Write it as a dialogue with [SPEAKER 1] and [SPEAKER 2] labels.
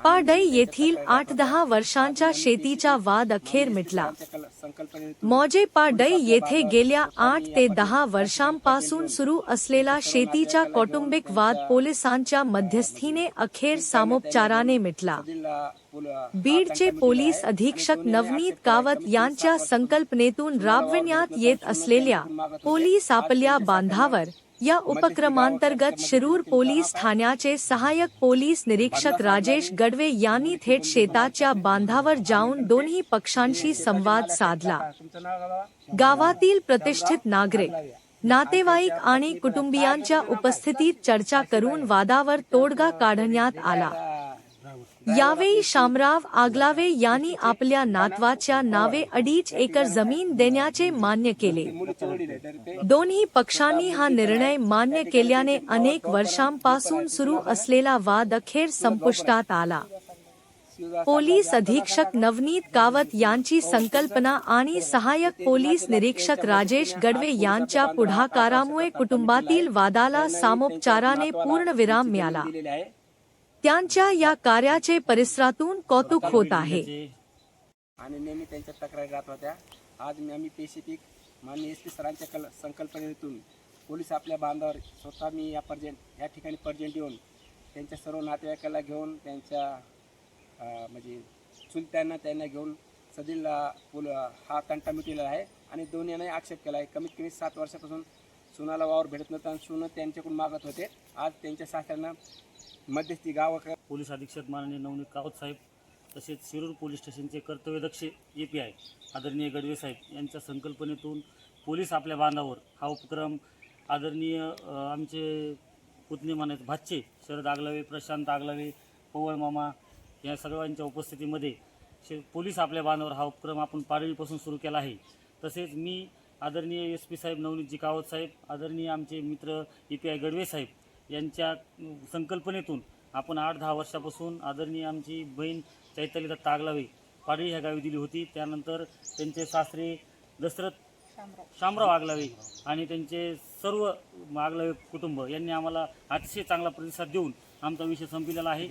[SPEAKER 1] पाडळी येथील 8-10 वर्षांच्या शेतीचा वाद अखेर मिटला। मौजे पाडळी येथे गेल्या 8 ते 10 वर्षांपासून सुरू असलेला शेतीचा कौटुंबिक वाद पोलिसांच्या मध्यस्थीने अखेर सामोपचाराने मिटला। बीडचे पोलीस अधीक्षक नवनीत कावत यांच्या संकल्पनेतून राबविण्यात येत असलेल्या पोलीस आपल्या बांधावर या उपक्रमांतर्गत शिरूर पोलीस ठाण्याचे सहाय्यक पोलीस निरीक्षक राजेश गडवे यांनी थेट शेताच्या बांधावर जाऊन दोन्ही पक्षांशी संवाद साधला। गावातील प्रतिष्ठित नागरिक, नातेवाईक आणि कुटुंबियांच्या उपस्थितीत चर्चा करून वादावर तोडगा काढण्यात आला। यावेळी शामराव आगलावे यांनी आपल्या नातवाच्या नावे 2.5 एकर जमीन देण्याचे मान्य केले। दोन्ही पक्षांनी हा निर्णय मान्य केल्याने अनेक वर्षांपासून सुरू असलेला वाद अखेर संपुष्टात आला। पोलीस अधीक्षक नवनीत कावत यांची संकल्पना आणि सहाय्यक पोलीस निरीक्षक राजेश गडवे यांच्या पुढाकारामुळे कुटुंबातील वादाला सामोपचाराने पूर्णविराम मिळाला। त्यांच्या या कार्याचे परिसरातून कौतुक होत आहे।
[SPEAKER 2] आणि नेहमी त्यांच्या तक्रारी राहत होत्या। आज आम्ही पेशिफिक माननीय एसपी सरांच्या संकल्पनेतून पोलीस आपल्या बांधावर स्वतः मी या ठिकाणी पर्जंट येऊन त्यांच्या सर्व नातेवाईकाला घेऊन त्यांच्या म्हणजे चुलत्यांना त्यांना घेऊन सदिल हा तंटा मिटलेला आहे आणि दोन्हीने आक्षेप केला आहे। कमीत कमी 7 वर्षापासून सुनाला वावर भेटत नव्हता आणि सुन त्यांच्याकडून मागत होते। आज त्यांच्या सासऱ्यांना मध्यस्थी गाव
[SPEAKER 3] पोलीस अधीक्षक माननीय नवनीत कावत साहेब तसेच शिरूर पोलीस स्टेशनचे कर्तव्यदक्ष API आदरणीय गडवे साहेब यांच्या संकल्पनेतून पोलीस आपल्या बांधावर हा उपक्रम आदरणीय आमचे पुतणे मानाचे भाचे शरद आगलावे, प्रशांत आगलावे, पवळ मामा या सर्वांच्या उपस्थितीमध्ये पोलीस आपल्या बांधावर हा उपक्रम आपण पाडळीपासून सुरू केला आहे। तसेच मी आदरणीय SP साहेब नवनीतजी कावत साहेब, आदरणीय आमचे मित्र API गडवे साहेब यांच्या संकल्पनेतून आपण 8-10 वर्षापासून आदरणीय आमची बहीण चैताली दत्त आगलावे पाडळी ह्या गावी दिली होती। त्यानंतर त्यांचे सासरे दशरथ शामराव आगलावे आणि त्यांचे सर्व आगलावे कुटुंब यांनी आम्हाला अतिशय चांगला प्रतिसाद देऊन आमचा विषय संपलेला आहे।